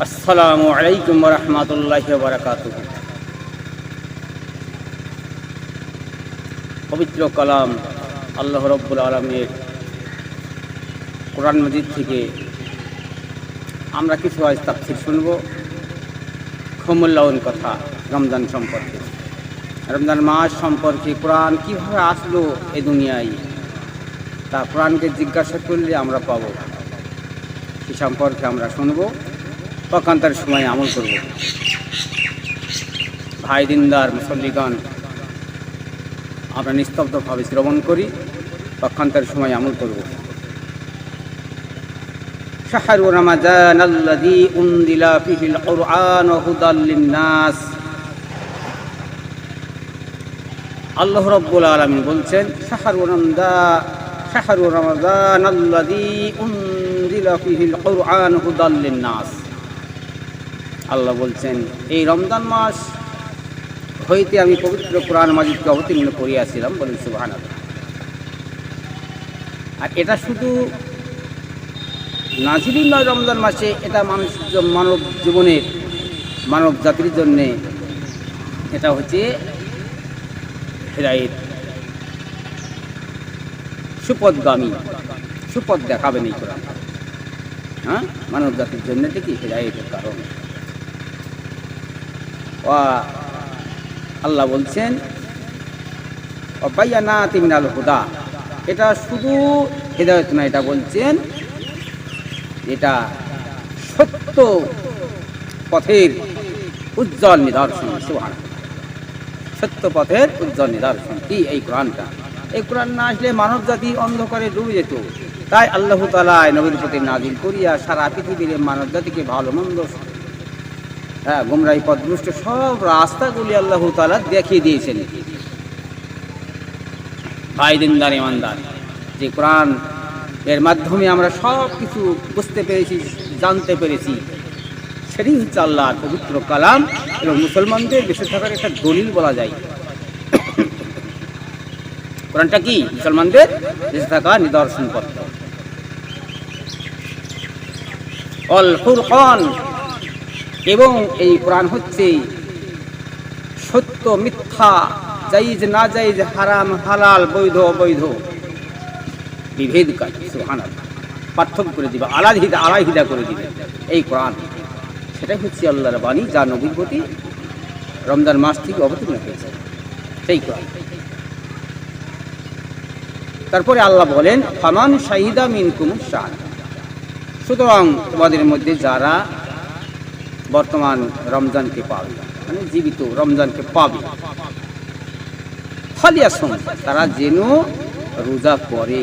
আসসালামু আলাইকুম ওয়া রাহমাতুল্লাহি ওয়া বারাকাতুহু। পবিত্র কালাম আল্লাহ রাব্বুল আলামিনের কোরআন মাজিদ থেকে আমরা কিছু আজ তাফসীর শুনব। খমুল্লাউন কথা রমজান সম্পর্কে, রমজান মাস সম্পর্কে, কোরআন কীভাবে আসলো এই দুনিয়ায়, তা কোরআনকে জিজ্ঞাসা করলে আমরা পাব। সে সম্পর্কে আমরা শুনব, পক্ষান্তর সময় আমল করব। ভাই দিনদার মুসল্লিগণ, আমরা নিস্তব্ধভাবে শ্রবণ করি, পক্ষান্তর সময় আমল করব। শাহরু রমাজান আল্লাযী উনজিলা ফীহিল কুরআন হুদাল লিন-নাস। আল্লাহ রাব্বুল আলামিন বলছেন, শাহরু রমাজান আল্লাযী উনজিলা ফীহিল কুরআন হুদাল লিন-নাস। আল্লাহ বলছেন, এই রমজান মাস হইতে আমি পবিত্র কোরআন মাজিদকে অবতীর্ণ করিয়াছিলাম। বলেন সুবহানাল্লাহ। আর এটা শুধু নাজিলই নয়, রমজান মাসে এটা মানব জীবনের, মানব জাতির জন্যে এটা হচ্ছে হেদায়েত, সুপথগামী, সুপথ দেখাবেন এই কোরআন। মানব জাতির জন্য এটা কি হেদায়েতের কারণ। আল্লাহ বলছেন, অবায়ানাতিন মিনাল হুদা। এটা শুধু হেদায়েত না, এটা বলছেন এটা সত্য পথের উজ্জ্বল নিদর্শন। সুবহানাল্লাহ। সত্য পথের উজ্জ্বল নিদর্শন কি এই কোরআনটা। এই কোরআন না আসলে মানব জাতি অন্ধকারে ডুবে যেত। তাই আল্লাহ তাআলা নবীর প্রতি নাজিল করিয়া সারা পৃথিবীর মানব জাতিকে ভালো মন্দ, গুমরাহি পথভ্রষ্ট সব রাস্তাগুলি আল্লাহ তাআলা দেখিয়ে দিয়েছেন। ভাই দিনদার ইমানদার, যে কোরআন এর মাধ্যমে আমরা সব কিছু বুঝতে পেরেছি, জানতে পেরেছি, সেটাই হচ্ছে আল্লাহর পবিত্র কালাম এবং মুসলমানদের বেঁচে থাকার একটা দলিল বলা যায়। কোরআনটা কি মুসলমানদের বেঁচে থাকার নিদর্শন পত্র। অল ফুরকান, এবং এই কোরআন হচ্ছে সত্য মিথ্যা, জায়েজ না জায়েজ, হারাম হালাল, বৈধ অবৈধ বিভেদকারী। সুবহানাল্লাহ। পার্থক্য করে দিবে, আলাহিদা করে দিবে এই কোরআন। সেটাই হচ্ছে আল্লাহর বাণী, যা নবীর প্রতি রমজান মাস থেকে অবতীর্ণ হয়েছে সেই কোরআন। তারপরে আল্লাহ বলেন, ফামান শাহিদা মিনকুমুশ শাহর। সুতরাং তোমাদের মধ্যে যারা বর্তমান রমজানকে পাবে, মানে জীবিত রমজানকে পাবে, ফালিয়াসুম, তারা যেন রোজা করে,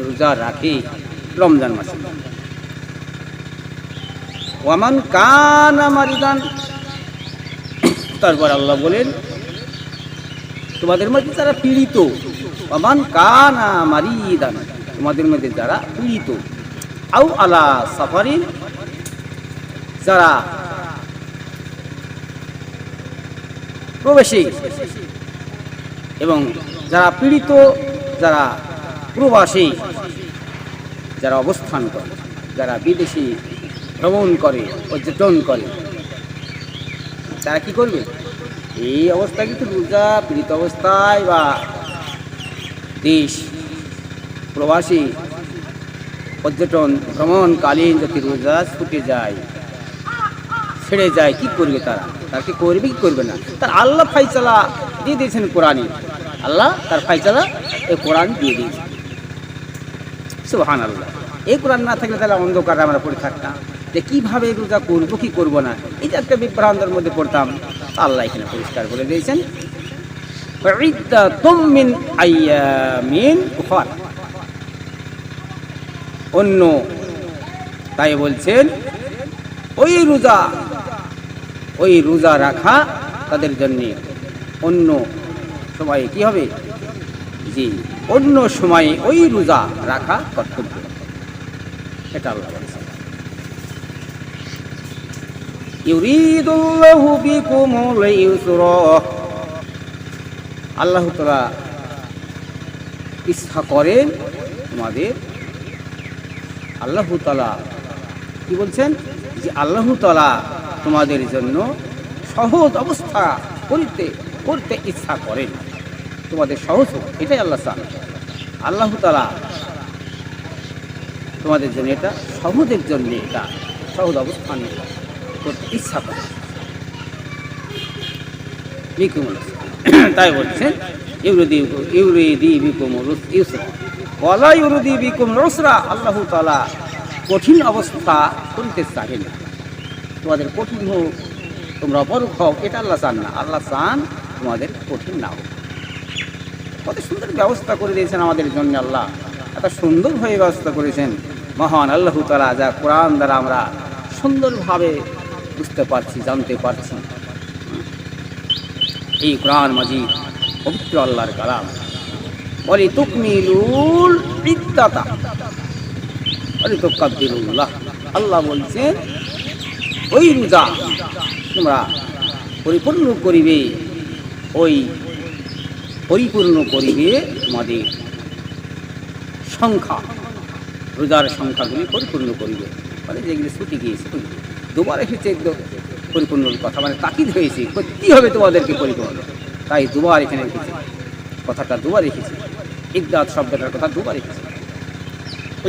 রোজা রাখে রমজান মাসে। ওয়ামান কানা মারিদান, তারপর আল্লাহ বলেন, তোমাদের মধ্যে যারা পীড়িত, ওয়ামান কানা মারিদান, তোমাদের মধ্যে যারা পীড়িত, আও আলা সাফারিন, যারা প্রবাসী, এবং যারা পীড়িত, যারা প্রবাসী, যারা অবস্থান করে, যারা বিদেশি ভ্রমণ করে, পর্যটন করে, তারা কি করবে? এই অবস্থায় কিন্তু রোজা, পীড়িত অবস্থায় বা দেশ প্রবাসী পর্যটন ভ্রমণকালীন যদি রোজা ছুটে যায়, ছেড়ে যায়, কি করবে তারা? তারা কি করবে কি করবে না? তার আল্লাহ ফাইসালা দিয়ে দিয়েছেন কোরআনে। আল্লাহ তার ফাইসালা এই কোরআন দিয়ে দিয়েছেন। সুবহানাল্লাহ। এই কোরআন না থাকলে তাহলে অন্ধকারে আমরা পড়ে থাকতাম, যে কীভাবে রোজা করবো কি করবো না, এই যে একটা বিভ্রান্তের মধ্যে পড়তাম। আল্লাহ এখানে পরিষ্কার বলে দিয়েছেন, ফাইদ্দাতুম মিন আইয়ামিন উখর। অন্য তাই বলছেন, ওই রোজা রাখা তাদের জন্যে অন্য সময়ে কি হবে, জি অন্য সময়ে ওই রোজা রাখা কর্তব্য। এটা আল্লাহ বলেছেন, ইউরিদুল্লাহু বিকুমুল ইউসরা। আল্লাহ তাআলা ইচ্ছা করেন তোমাদের, আল্লাহ তাআলা কি বলছেন যে আল্লাহ তাআলা তোমাদের জন্য সহজ অবস্থা করতে ইচ্ছা করেন, তোমাদের সহজ হোক, এটাই আল্লাহ চান। আল্লাহ তাআলা তোমাদের জন্য এটা সহজের জন্য, এটা সহজ অবস্থান করতে ইচ্ছা করে। তাই বলছেন আল্লাহ তাআলা কঠিন অবস্থা করিতে চাহেন না, তোমাদের কঠিন হোক, তোমরা অপরূপ হোক, এটা আল্লাহ চান না। আল্লাহ চান তোমাদের কঠিন না হোক। কত সুন্দর ব্যবস্থা করে দিয়েছেন আমাদের জন্য আল্লাহ, এত সুন্দরভাবে ব্যবস্থা করেছেন মহান আল্লাহ তাআলা, যা কোরআন দ্বারা আমরা সুন্দরভাবে বুঝতে পারছি, জানতে পারছি। এই কোরআন মাজিদ পবিত্র আল্লাহর কালাম। বলি তুকমিলুল ইদ্দাতা বলি তুকাব্বিরুল্লাহ, আল্লাহ বলছেন ওই রোজা তোমরা পরিপূর্ণ করিবে, ওই পরিপূর্ণ করিবে তোমাদের সংখ্যা, রোজার সংখ্যাগুলি পরিপূর্ণ করিবে। মানে যেগুলি ছুটি গিয়েছে, দুবার এসেছে পরিপূর্ণ কথা, মানে তাকিদ হয়েছে করতে হবে তোমাদেরকে পরিপূর্ণ, তাই দুবার এখানে রেখেছে, কথাটা দুবার রেখেছে। ইদ্দাত শব্দটার কথা দুবার রেখেছে।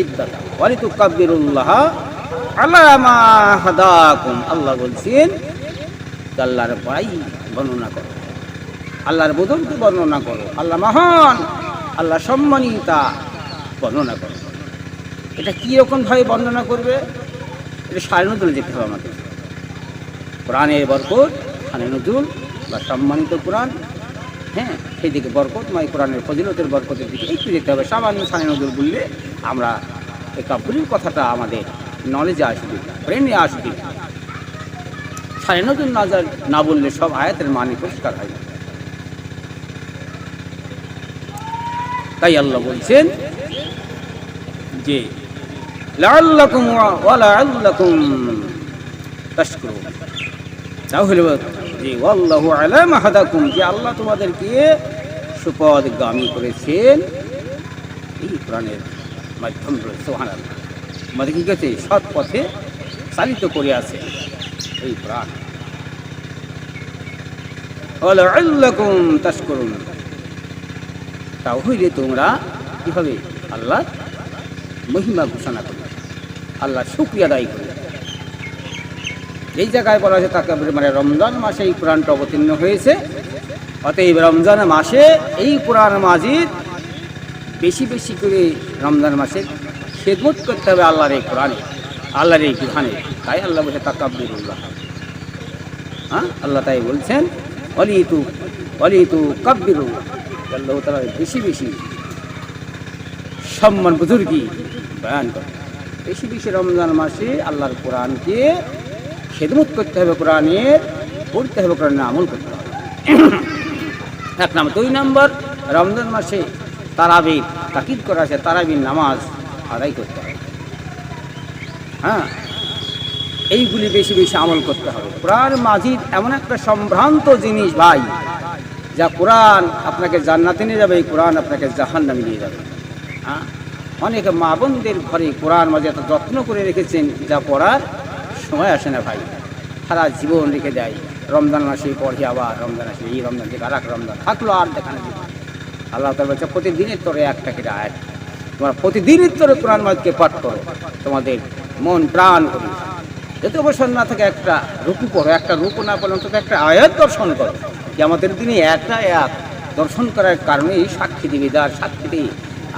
ইদ্দাত ওয়ালি তুকাব্বিরুল্লাহ আলা মা হাদাকুম, আল্লাহ বলছেন আল্লাহর বড়াই বর্ণনা করো, আল্লাহর বদৌলতে বর্ণনা করো, আল্লাহ মহান, আল্লাহ সম্মানিতা বর্ণনা করো। এটা কীরকমভাবে বর্ণনা করবে? এটা শানে নজুলে যেতে হবে আমাদের। কোরআনের বরকত, শানে নজুল বা সম্মানিত কোরআন, হ্যাঁ, সেই দিকে বরকতময় কোরআনের ফজিলতের বরকতের দিকে একটু যেতে হবে। সামান্য শানে নজুল বললে আমরা এই কাব্যের কথাটা আমাদের নলেজে আসবে, ব্রেনে আসবে। শানে নজুল না বললে সব আয়াতের মানে পরিষ্কার হয় না। তাই আল্লাহ বলছেন যে লাআল্লাকুম ওয়া লাআল্লাকুম তাশকুরুন, তাহলে যে ওয়াল্লাহু আলা মা হাদাকুম, যে আল্লাহ তোমাদেরকে সুপথগামী করেছেন এই কোরআনের মাধ্যম ধরে। সুবহানাল্লাহ, আমাদের কি গেছে সৎ পথে চালিত করে আছে এই কোরআন। ওয়া লাআল্লাকুম তাশকুরুন, তাহলে তোমরা কীভাবে আল্লাহ মহিমা ঘোষণা করবে, আল্লাহ শুকরিয়া আদায় করবে। এই জায়গায় বলা হয়েছে তাকে মানে রমজান মাসে এই কোরআনটা অবতীর্ণ হয়েছে, অতএব রমজান মাসে এই কোরআন মাজিদ বেশি বেশি করে রমজান মাসে খেদমত করতে হবে আল্লাহর এই কোরআনে, আল্লাহর এই বিধানে। তাই আল্লাহ বলছে তাকাব্বিরুল্লাহ, হ্যাঁ, আল্লাহ তাই বলছেন ওয়ালিতু কাব্বিরুল্লাহ, আল্লাহ তাআলা বেশি বেশি সম্মান বুজুর্গি বয়ান করে। বেশি বেশি রমজান মাসে আল্লাহর কোরআনকে খেদমত করতে হবে, কোরআনের পড়তে হবে, কোরআনের আমল করতে হবে। এক নম্বর। 2 নম্বর, রমজান মাসে তারাবির তাকিদ করা আছে, তারাবির নামাজ আদায় করতে হবে। হ্যাঁ, এইগুলি বেশি বেশি আমল করতে হবে। কোরআন মাজিদ এমন একটা সম্ভ্রান্ত জিনিস ভাই, যা কোরআন আপনাকে জান্নাতে নিয়ে যাবে, এই কোরআন আপনাকে জাহান্নামে নিয়ে যাবে। হ্যাঁ, অনেক মা বোনদের ঘরে কোরআন মাঝে এত যত্ন করে রেখেছেন, যা পড়ার সময় আসে না ভাই, সারা জীবন রেখে দেয়। রমজান মাসে পড়ে, আবার রমজান আসে, এই রমজান থেকে আর এক রমজান থাকলো, আর দেখানো যাবে। আল্লাহ তাআলা বলছে প্রতিদিনের তোরে একটা করে আয়াত, তোমরা প্রতিদিনের তোরে কোরআন মাজিদকে পাঠ করো, তোমাদের মন প্রাণ করে। যদি অবসর না থাকে একটা রুকু করো, একটা রুকু না পড়লে অন্তত একটা আয়াত দর্শন করো। কিয়ামতের দিনে একটা আয়াত দর্শন করার কারণেই সাক্ষী দিবে, যার সাক্ষী দিয়ে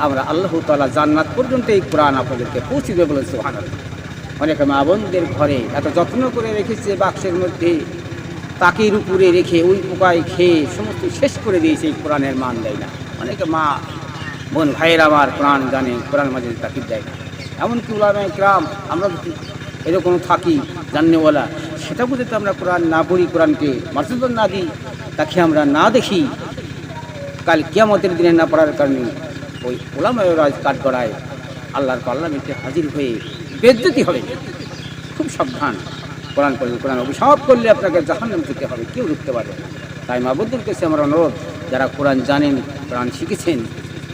আমরা আল্লাহ তাআলা জান্নাত পর্যন্ত এই কোরআন আপনাদেরকে পৌঁছে দেবে বলে সুবহানাল্লাহ। অনেক মা বোনদের ঘরে এত যত্ন করে রেখেছে, বাক্সের মধ্যে তাকের উপরে রেখে ওই পোকায় খেয়ে সমস্ত শেষ করে দিয়েছে, এই কোরআনের মান দেয় না। অনেকে মা বোন ভাইয়েরা আমার কোরআন জানে, কোরআন মাঝে তাকিদ দেয় না। এমনকি উলামায়ে কিরাম আমরা এরকম থাকি জাননেওয়ালা, সেটা বুঝে তো আমরা কোরআন না পড়ি, কোরআনকে মর্যাদা না দিই, তাকে আমরা না দেখি, কাল কিয়ামতের দিনে না পড়ার কারণে ওই উলামায়েরা কাঠ গড়ায় আল্লাহর পার্লামেন্টে হাজির হয়ে বেজ্জতি হবে। খুব সাবধান, কোরআন পড়লে, কোরআন অভিশাপ করলে আপনাকে জাহান্নামে যেতে হবে, কেউ রুখতে পারবে না। তাই মা বোনদের কাছে আমার অনুরোধ, যারা কোরআন জানেন, কোরআন শিখেছেন,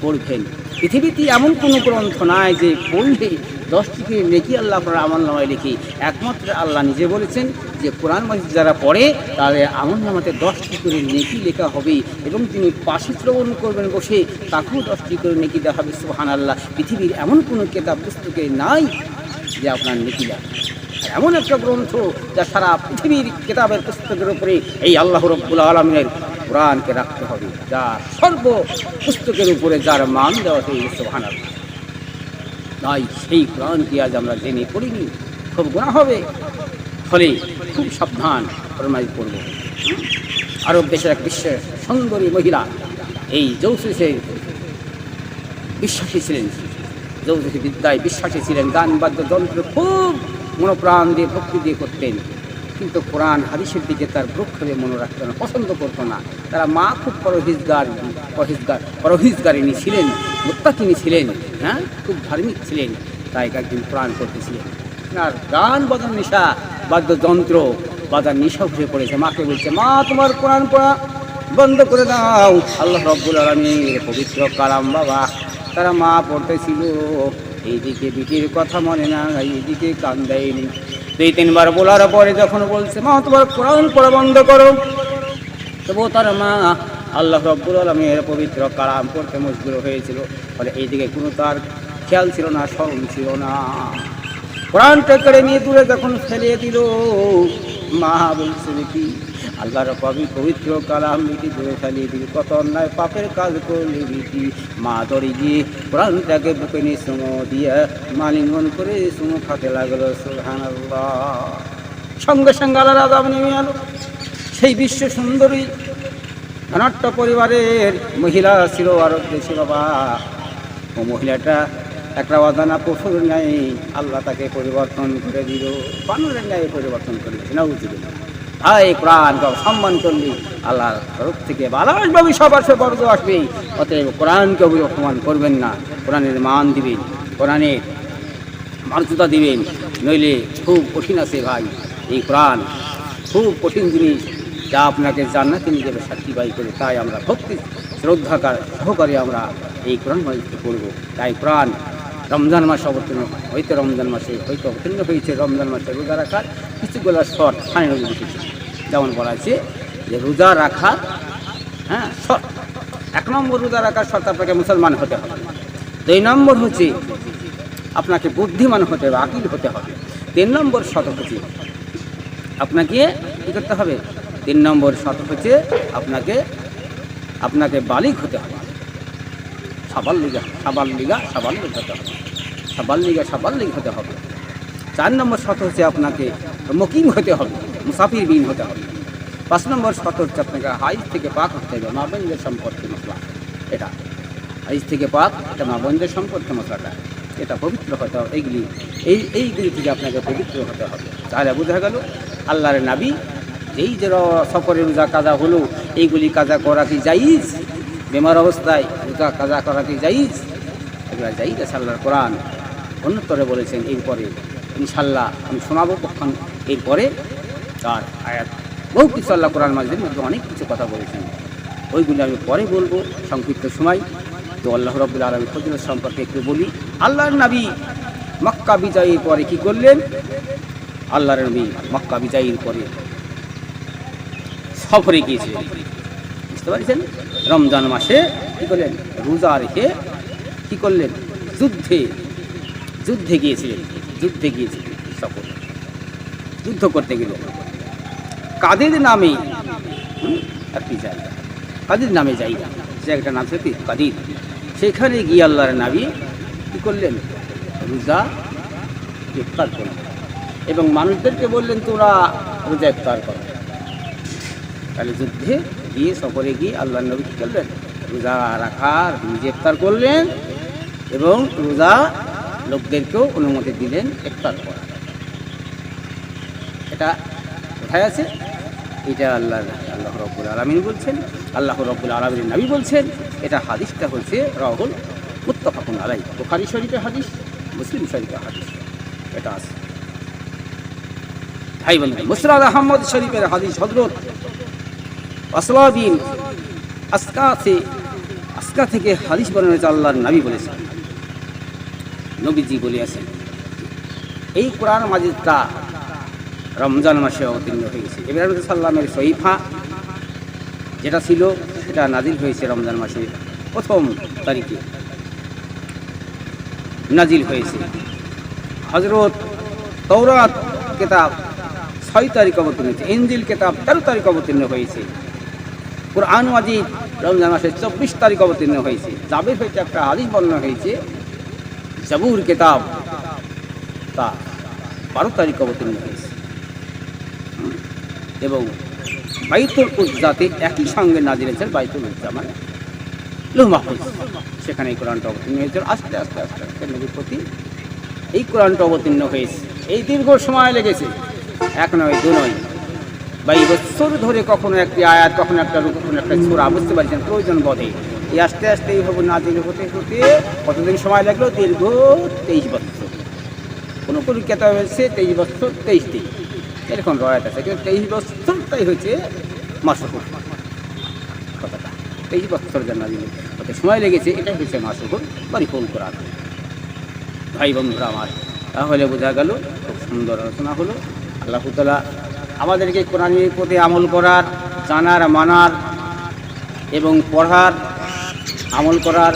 পড়বেন, পৃথিবীতে এমন কোনো গ্রন্থ নাই যে পড়লে 10টি করে নেকি আল্লাহ আপনার আমলনামায় লিখি। একমাত্র আল্লাহ নিজে বলেছেন যে কোরআন মাজিদ যারা পড়ে তাদের আমলনামাতে 10টি করে নেকি লেখা হবে, এবং তিনি পাশে শ্রবণ করবেন বসে, তাকেও 10টি করে নেকি দেওয়া হবে। সুবহানাল্লাহ। পৃথিবীর এমন কোনো কিতাব পুস্তকে নাই যে আপনার নেকি দেয়। এমন একটা গ্রন্থ যা সারা পৃথিবীর কিতাবের পুস্তকের উপরে এই আল্লাহ রাব্বুল আলামিনের কোরআনকে রাখতে হবে, যা সর্ব পুস্তকের উপরে যার মান দেওয়া হয়েছে। সুবহানাল্লাহ। তাই সেই কোরআনকে আজ আমরা জেনে পড়িনি, খুব গুনাহ হবে। ফলে খুব সাবধান কোরআন মাজিদ পড়ব। আরব দেশের এক বিশ্বের সুন্দরী মহিলা এই জৌসুসের বিশ্বাসী ছিলেন, জৌসুসী বিদ্যায় বিশ্বাসী ছিলেন, গান বাদ্যযন্ত্র খুব মনোপ্রাণ দিয়ে ভক্তি দিয়ে করতেন, কিন্তু কোরআন হাদিসের দিকে তার প্রক্ষেপে মনে রাখতো না, পছন্দ করতো না। তারা মা খুব পরহিজগারিনী ছিলেন, মুত্তাকিনী ছিলেন, হ্যাঁ, খুব ধার্মিক ছিলেন। তাই একদিন কোরআন করতেছিলেন, আর গান বাজার নেশা, বাদ্যযন্ত্র বাজার নেশা উঠে পড়েছে। মাকে বলছে, মা তোমার কোরআন পড়া বন্ধ করে দাও, আল্লাহ রাব্বুল আলামিনের পবিত্র কালাম বাবা। তারা মা পড়তেছিল, এইদিকে বিটির কথা মনে না, এইদিকে কান দেয়নি। 2-3 বার বলার পরে যখন বলছে, মা তোমার কোরআন পড়া বন্ধ করো, তবুও তার মা আল্লাহ রাব্বুল আলামিনের পবিত্র কালাম পড়তে মজবুর হয়েছিল। ফলে এইদিকে কোনো তার খেয়াল ছিল না, স্মরণ ছিল না। কোরআনটা কেড়ে নিয়ে দূরে যখন ফেলিয়ে দিল, মা বলছে, বেটি আল্লাহর পবিত্র কালাম বেটি দূরে ফেলিয়ে দিল, কত অন্যায় পাপের কাজ করলি বেটি। মা দড়ি দিয়ে কোরআনটাকে বুকে নিয়ে সুমো দিয়ে মালিঙ্গন করে সুমো খাতে লাগলো। সুবহানাল্লাহ। সঙ্গে সঙ্গে আল্লাহর আযাব নেমে এলো। সেই বিশ্ব সুন্দরী ধনাঢ্য পরিবারের মহিলা ছিল আরব দেশে বাবা। ও মহিলাটা একটা অজানা পশুর ন্যায় আল্লাহ তাকে পরিবর্তন করে দিল, বানরের ন্যায় পরিবর্তন করে দিল। নাউযুবিল্লাহ। ভাই কোরআনকে সম্মান করলি আল্লাহর তরফ থেকে ভালোভাবে সবার সে বর্গ আসবে। অতএব কোরআনকে অপমান করবেন না, কোরআনের মান দিবেন, কোরআনের মর্যাদা দিবেন, নইলে খুব কঠিন আছে ভাই। এই কোরআন খুব কঠিন জিনিস, যা আপনাকে জান্নাতে নিয়ে যাবে সাক্ষীবাই করে। তাই আমরা ভক্তি শ্রদ্ধাকার সহকারে আমরা এই কোরআন মাজিদকে পড়ব। তাই কোরআন রমজান মাসে অবতীর্ণ হয়তো রমজান মাসে হয়তো অবতীর্ণ হয়েছে। রমজান মাসে রোজা রাখার কিছুগুলো শর্ত ফাইনাল লিখেছে। যেমন বলা আছে যে রোজা রাখা, হ্যাঁ, শর্ত 1 নম্বর রোজা রাখার শর্ত আপনাকে মুসলমান হতে হবে। 2 নম্বর হচ্ছে আপনাকে বুদ্ধিমান হতে হবে, আকিল হতে হবে। 3 নম্বর শর্ত হচ্ছে আপনাকে কী করতে হবে? 3 নম্বর শর্ত হচ্ছে আপনাকে বালিগ হতে হবে, সাবাল্লিগ হতে হবে। 4 নম্বর শর্ত হচ্ছে আপনাকে মুকিম হতে হবে, মুসাফির বিন হতে হবে। 5 নম্বর শর্ত হচ্ছে আপনাকে হাইজ থেকে পাক হতে হবে, মা বোনদের সম্পর্কে মশলা। এটা হাইজ থেকে পাক, এটা মা বোনদের সম্পর্কে মশলাটা, এটা পবিত্র হতে হবে। এইগুলি থেকে আপনাকে পবিত্র হতে হবে। তাহলে বোঝা গেল আল্লাহর নবী যেই যে সফরে রোজা কাজা হলো, এইগুলি কাজা করা কি জায়েজ? বেমার অবস্থায় রোজা কাজা করা কি জায়েজ? এগুলো জায়েজ আছে। আল্লাহর কোরআন অন্যতরে বলেছেন। এরপরে ইনশাল্লাহ আমি শোনাবো কখন, এরপরে তার আয়াত বহু কিছু আল্লাহ কোরআন মাজিদের মধ্যে অনেক কিছু কথা বলেছেন, ওইগুলি আমি পরে বলবো সংক্ষিপ্ত সময়। তো আল্লাহ রাব্বুল আলামিন ফজিলত সম্পর্কে একটু বলি। আল্লাহর নবী মক্কা বিজয়ের পরে কি করলেন? আল্লাহর নবী মক্কা বিজয়ের পরে সফরে গিয়েছিলেন, বুঝতে পারছেন? রমজান মাসে কী করলেন? রোজা রেখে কী করলেন? যুদ্ধে গিয়েছিলেন সফর, যুদ্ধ করতে গেলেন। কাদের নামে একটি জায়গা, কাদের নামে জায়গা, জায়গাটার নাম ছিল কাদির। সেখানে গিয়ে আল্লাহর নবী কী করলেন? রোজা ইফতার করলেন এবং মানুষদেরকে বললেন তোরা রোজা ইফতার করো। তাহলে যুদ্ধে গিয়ে সফরে গিয়ে আল্লাহর নবী কী করলেন? রোজা রাখার নিজে ইফতার করলেন এবং রোজা লোকদেরকেও অনুমতি দিলেন ইফতার করা। এটা কোথায় আছে? এটা আল্লাহ রাব্বুল আলামিন বলছেন, আল্লাহ রাব্বুল আলামিনের নবী বলছেন। এটা হাদিসটা হচ্ছে রাহুল মুত্তাফাকুন আলাইহি, বুখারী শরীফের হাদিস, মুসলিম শরীফের হাদিস। এটা আছে ভাই বন্ধু। মুসনাদ আহমদ শরীফের হাদিস, হযরত আসলা বিন আসকা से আজকা থেকে হাদিস বর্ণনা হয়েছে, আল্লাহর নবী বলেছেন, নবীজি বলিয়াছেন, এই কোরআন মাজিদটা রমজান মাসে অবতীর্ণ হয়েছে। ইব্রাহিম সাল্লামের সহিফা যেটা ছিল সেটা নাজিল হয়েছে রমজান মাসে প্রথম তারিখে নাজিল হয়েছে। হযরত তাওরাত কিতাব 6 তারিখ অবতীর্ণ হয়েছে, ইনজিল কিতাব 13 তারিখ অবতীর্ণ হয়েছে, কোরআন মাজিদ রমজান মাসে 24 তারিখ অবতীর্ণ হয়েছে। জাবির হইতে একটা হাদিস বর্ণনা হয়েছে, জাবুর কিতাব তা 12 তারিখ অবতীর্ণ হয়েছে এবং বাইতুল উজ্জাতে একই সঙ্গে নাজিল হয়েছে। বাইতুল উজ্জা মানে লৌহ মাহফুজ, সেখানে এই কোরআনটা অবতীর্ণ হয়েছে। আস্তে আস্তে আস্তে আস্তে নবীর প্রতি এই কোরআনটা অবতীর্ণ হয়েছে। এই দীর্ঘ সময় লেগেছে, 1 নয় 2 নয় 22 বছর ধরে কখনো একটি আয়াত, কখনো একটা রূপ, কখনো একটা সূরা বুঝতে পারছেন প্রয়োজন বোধে। এই আস্তে আস্তে এইভাবে নাজিল হতে হতে কতদিন সময় লাগলো? দীর্ঘ 23 বছর। কোনো কোনো কেতাব হয়েছে 23 বছর 23 দিন, এরকম রয়াত আছে, কিন্তু 23 বছরটাই হয়েছে মাসহুর কথাটা। 23 বছর যেন নাজিল হতে সময় লেগেছে, এটাই হচ্ছে মাসহুর পরিপূর্ণ কোরআন। ভাই বন্ধুরা আমার, তাহলে বোঝা গেল, খুব সুন্দর আলোচনা হলো। আল্লাহ তাআলা আমাদেরকে কোরআনের প্রতি আমল করার, জানার, মানার এবং পড়ার, আমল করার,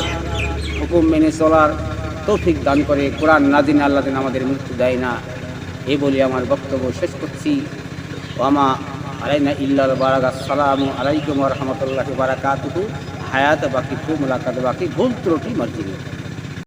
হুকুম মেনে চলার তৌফিক দান করে। কোরআন না দিন আল্লাহ দিন আমাদের মৃত্যু দেয় না, এই বলে আমার বক্তব্য শেষ করছি। ওয়ামা আলাইনা ইল্লাল বারাক। আসসালামু আলাইকুম ওয়া রাহমাতুল্লাহি ওয়া বারাকাতুহু। হায়াত বাকি, মুলাকাত বাকি, ভুল ত্রুটি মার্জিনি।